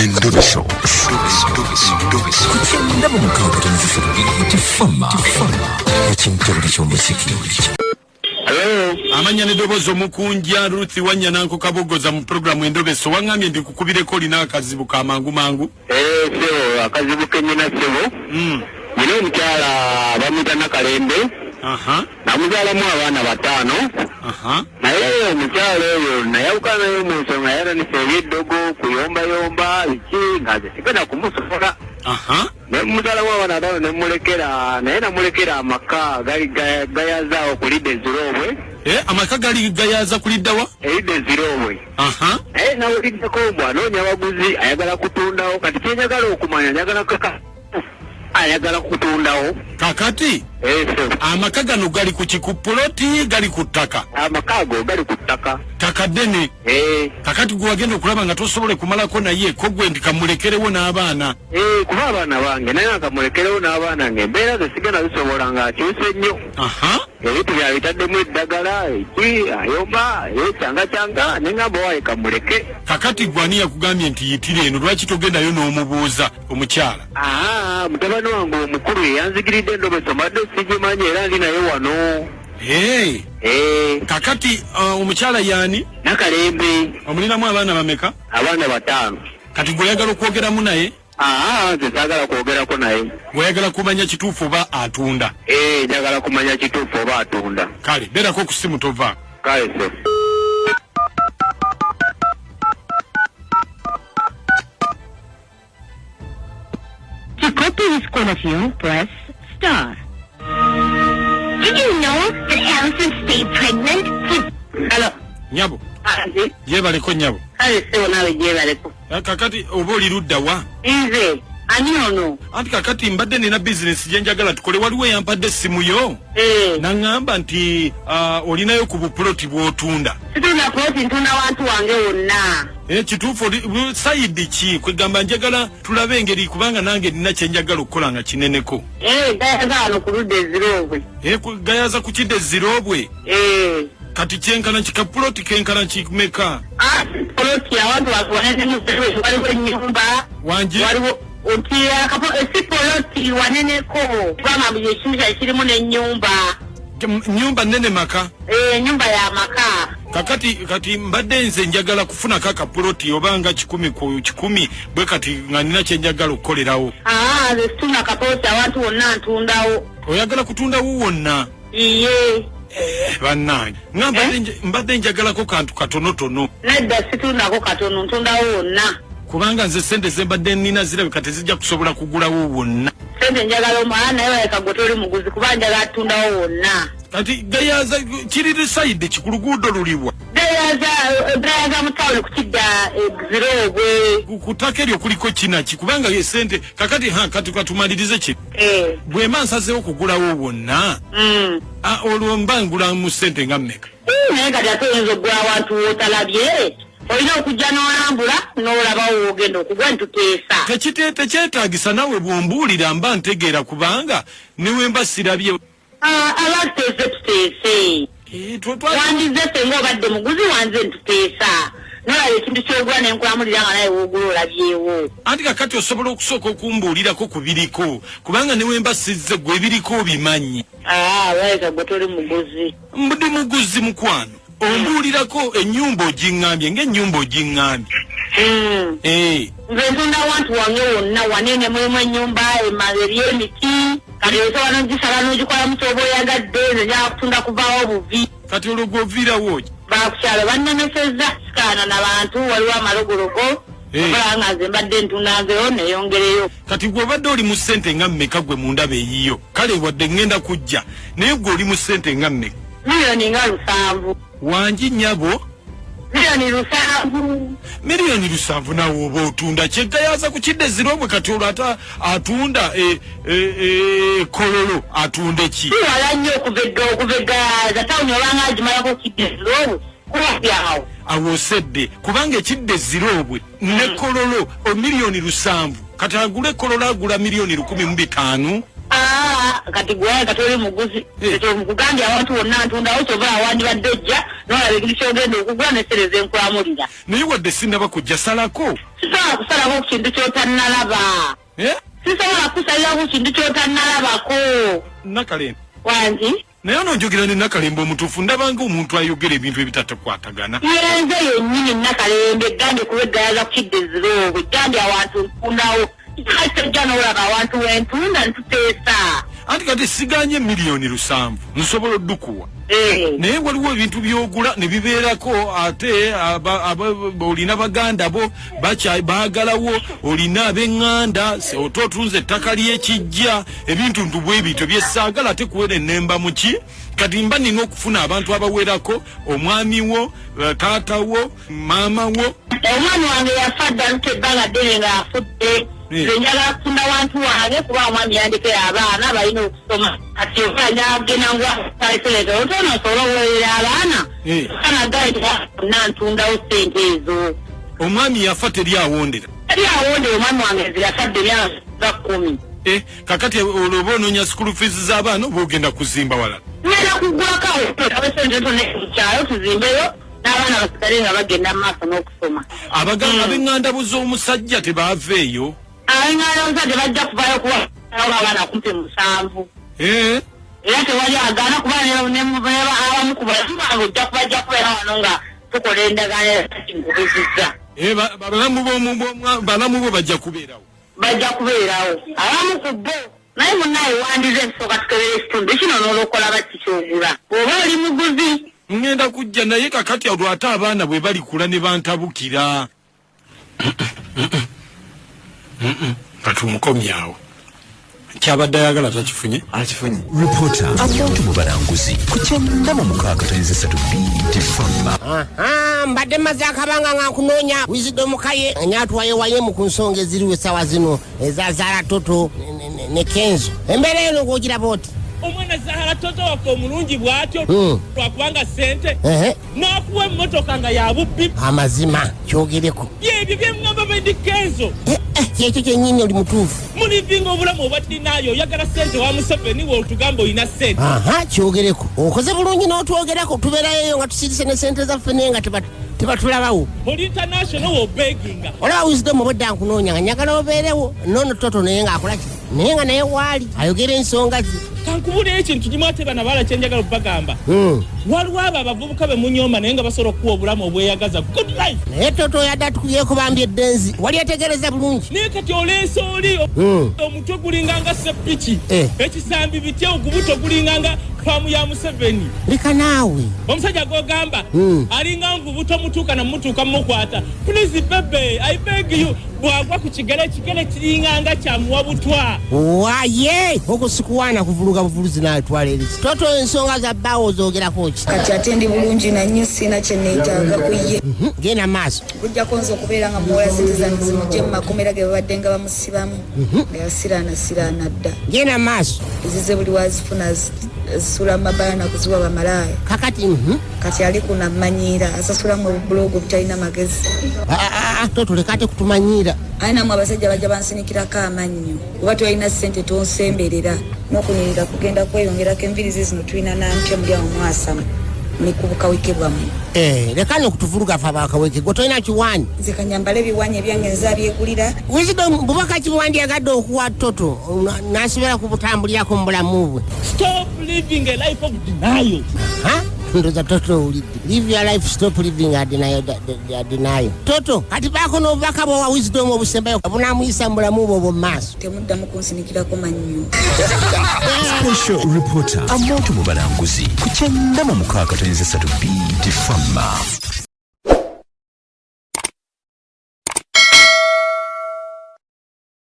Endobeso. Kutenda mu mukaaga tonzisiro tifama. Ekintu ky'omuziki. Amanya nedobozo mukunja Ruthi Wanyananko kabogoza mu programu Endobeso wangambye ndi kukubireko olina akazibu ka mangu. Sebo akazibu kenyina sebo. Yino omukyala bamuta Nakalembe. Namuzaalamu abaana bataano. Naye omukyala oyo nayawukana naye mu nsonga yaranise eddogo kuyombayomba biki nga sigenda kumusobola. Namuzaalamu abaana bataano nemulekera naye namulekera amaka gali gayaza okulidde ezirobwe. Amaka gali gayaza kulidda wa? Eridde ezirobwe. Naye nawuliddeko bw'anoonya abaguzi ayagala kutundawo kati kyenyagala okumanya njagala ayagala kutundawo. Kakati? Amaka gano gali ku kikupuloti gali ku ttaka. Amakago gali ku ttaka. Ttaka ddene. Kakati gwe wagenda okulaba nga tosobole kumalako naye ko gwe ndikamulekerewo n'abaana. Kuba abaana bange naye akamulekerewo n'abaana nge embeera ze sigenda zisobola nga akyuse nnyo. Ebintu byabitaddemu eddagala ayomba cyanga nengamba waaye kamuleke. Kakati gwe ani yakugambye nti yitire eno lwaki togendayo n'omubuuza omukyala? Mutabani wange omukulu yeyanzigiridde Endobeso madde sigimanyi era ndi naye wano. Kakati omukyala yaani? Nakalembe. Omulinamu abaana bameka? Abaana bataano. Kati gweyagala okwogeramu naye? Nze saagala kwogerako naye. Gweyagala kumanya kituufu oba atunda? Njagala kumanya kituufu oba atunda. Kale beerako ku ssimu tova. Kale so. To copy this call of you, press star. Did you know that elephants stay pregnant? Hello. Nyabo. Anzi. Yebaleko nyabo. Kale sebo nawe jebaleko. Kakati oba oli ludda wa? Nze. Ani ono? Anti kakati mbadde nina business gye njagala tukole waliwo yampadde essimu yo. Naŋŋamba nti olinayo ku buploti bw'otunda. Situna ploti ntunda wantu wange wonna. Kituufu sayidi ki kwegamba njagala tulabe engeri kubanga nange nina kye njagala okukola nga kineneko. Gayaza wano ku ludda ezirobwe. Gayaza ku kidde ezirobwe? Kati kyenkana kikapuloti kenkana kimeka? Ploti abantu bakuwanenemu waliwo ennyumba. Wangi? Waliwo poloti waneneko kubanga buli ekimu kirimu n'ennyumba. Nyumba nene maka? Nyumba ya maka. Kati mbadde nze njagala kufunako akapuloti obanga 10 ku 10 bwe kati nga nina kye njagala okukolerawo. Nze situna akapuloti abantu wonna ntundawo. Oyagala kutundawo wonna? Iye. Bannange mbadde njagalako kantu katonotono. Nedda situndako katono ntundawo wonna. Kubanga nze sente ze mbadde nnina zirabika tezijja kusobola kugulawo wonna. Sente njagala omwana naye baleka gwe toli muguzi kuba njagala tundawo wonna. Kati gayaza kiri sayidi kikuluguudo luliwa? Gayaza mu tawuni ku kidda ezirobwe. Ku ttaka eryo kuliko kinaki kubanga ye sente kakati kati katumalirize ki? Bwe mba nsazeewo kugulawo wonna. Olwo mba ngula mu sente nga mmeka? Naye kati ate oyinza okugula awantu w'otalabye. Olina okujja n'olambula n'olabawo ogenda okugwa ntuteesa. Tekyetaagisa nawe bw'ombuulira mba ntegeera kubanga newe mba sirabye. Abatuteese tuteese. Wandize senga obadde muguzi wanze ntuteesa. Nolaba ekintu ky'ogula ne nkulamulira nga nawe woogula olabyewo. Anti kakati osobola okusooka okumbuulirako ku biriko kubanga newe mba sizze gwe ebiriko obimanyi. Baleka gwe toli muguzi. Ndi muguzi mukwano. Ombuulirako ennyumba ogiŋŋambye ng'ennyumba ogiŋŋambye. Nze ntunda wantu wange wonna wanene mulimu ennyumba ery'emiti kati osobola n'ogisala n'ogikolamu ky'oba oyagadde nze njagala kutunda kuvaawo buvi. Kati olwo gw'oviirawo ki? Bakukyalo bannemesezza sikaana n'abantu waliwo amalogologo okola nga nze mbadde ntunda nzeyo neeyongereyo. Kati gw'obadde oli mu ssente nga mmeka gwe mu ndaba eyiyo kale wadde ŋŋenda kujja naye gwe oli mu ssente nga mmeka? Miliyoni nga 7. Wangi nnyabo? Miliyoni 7. Miliyoni 7 nawe oba otunda kyegayaza ku kidde ezirobwe kati olwo atunda kololo atunda ki? Wala nnyo okuva eggayaza tawuni obanga agimalako kidde ezirobwe kulabyawo. Awo osedde kubanga ekidde ezirobwe ne kololo miliyoni 7 kati agule kololo agula miliyoni 15. kati gwe katoli muguzi ekyo mukugambye abantu wonna ntundawo kyova awandibadde ojja nola bigiri kyogenda okugula nesereza enkwamuulira naye wadde sinaba kujja salako sisobola kusalako ku kintu kyotannalaba sisobola kusalira ku kintu kyotannalabako Nakalembe wangi naye onojogera ne Nakalembe omutuufu ndabanga omuntu ayogera ebintu ebitatakwatagana yenze yennyini Nakalembe gandi kuba eggalaza kukidde eziroobwe gandi awantu nfundawo kajja n'olaba awantu wentunda ntuteesa anti kati siganye miliyoni 700 nsobola oddukuwa naye waliwo ebintu byogula ne bibeerako ate olina baganda bo baagalawo olina ab'eŋŋanda otunze ettaka ly'ekijja ebintu ntubwe ebito byessaagala ate kuwera ennemba muki kati mba nina okufuna abantu abawerako omwami wo taata wo maama wo omwami wange yafa dda luto ebbanga ddene ng'afudde njagala kufunda wantu wange kuba omwami yandikira abaana balina okusoma kati nyagenda ngwaaisoleta otono osobola okuweerera abaana kanagaina ntundawo sente ezo omwami yafa teryawondera omwami wange zirafadde emyaka 10 kakati olwoba onoonya school fees z'abaana oba ogenda kuzimba walala ngenda kuggwako abesente mukyalo tuzimbeyo n'abaana basigale nga bagenda mu maaso n'okusoma ab'eŋŋanda bo z'omusajja tebaaveeyo ab'eŋŋanda omusajja bajja kuvayo kuba abaana kumpi 7 era tewali agaana kuba abamu ku balamu ojja kubajja kubeera wano nga tukola endagaano erakingurizizza balamu bo bajja kubeerawo abamu ku bo naye munnaye wandize nsooka tukebera ekitundu kino n'olwokola baki kyogula oba oli muguzi ngenda kujja naye kakati olwo ate abaana bwe balikula ne bantabukira kati omukomyawo kyabadde ayagala takifunye akifunye reporter abantu mu balanguzi ku 96.3 BTFM mbadde maze akabanga nga nkunoonya Wisdom Kaye anyatwaye wayemu ku nsonga eziriwo essaawa zino ezazaala Toto ne Kenzo embeera eno ng'ogiraba oti omwana Zahara Toto waffe omulungi bw'atyo twakubanga ssente n'akuwa emmotoka nga ya bubbi amazima kyogereko byebyo byemugamba bendi Kenzo kyekyo kyennyini oli mutuufu mulivinga obulamu obwaddinaayo oyagala ssente wa Museveni w'otugamba olina ssente kyogereko okoze bulungi n'otwogerako tubeerayo nga tusirise ne ssente zaffe naye nga tebatulabawo oli international w'obeginga olaba Wisdom obwedda nkunoonya nga nyagala obeerewo nono Toto naye ng'akolaki naye nga naye waali ayogera ensonga ze kankubulayo ekintu kimu ate bana baala kyenjagala okubagamba waliwo abo abavubuka be munyooma naye nga basobola okuwa obulamu obweyagaza good life naye Toto yadde atukuyeko bambi eddenzi wali etegereza bulungi naye kati oleese oli omutwe gulinganga seppiki ekisambi bitya ogubuto gulinganga faamu ya Museveni leka naawe omusajja gogamba alinga nvubuto mutuuka namutuuka mukwata please bebe I beg you bwagwa ku kigere kiringanga kyamuwa butwa waye okusikuwaana kuvuluga buvuluzi naatwala erisi Toto ensonga za bbaawo zoogerako ki kati ate ndi bulungi nanyo sina kye neetaaga ku ye genda maaso bujjako nze okubeera nga muwola sente zange zimugye mu makomera ge babadde nga bamusibamu nga yasiraanasiraana dda genda maaso ezize buli wazifuna zisula mabala nakuziwa bamalaaya kakati kati ali kunamanyiira asasulamu obubulogo butalina magezi Toto leka ate kutumanyiira ayinamu abasajja bajja bansinikirako amannyo oba twalina ssente tonsemberera n'okunirira kugenda kweyongerako envirizi zino tulina nampya muli awo mwasamu nikubukawike bwammwe leka nokutuvuluga fe abakaweke gwe tolina kiwaanyi nze kanyambala ebiwaanyi ebyange nzabyegulira Wisdom bubaka kiwandiyagadde okuwa Toto nasobola kubutambulirako mu bulamu bwe stop living a life of denial ndoza Toto owulidde live your life stop living a denial Toto kati baako n'obubaka bwowa Wisdom obusembayo bunamuyisa mu bulamu bwo obwo mu maaso temuddamu kunsinikirako mannyo special reporter abantu mu balanguzi ku 96.3 BTFM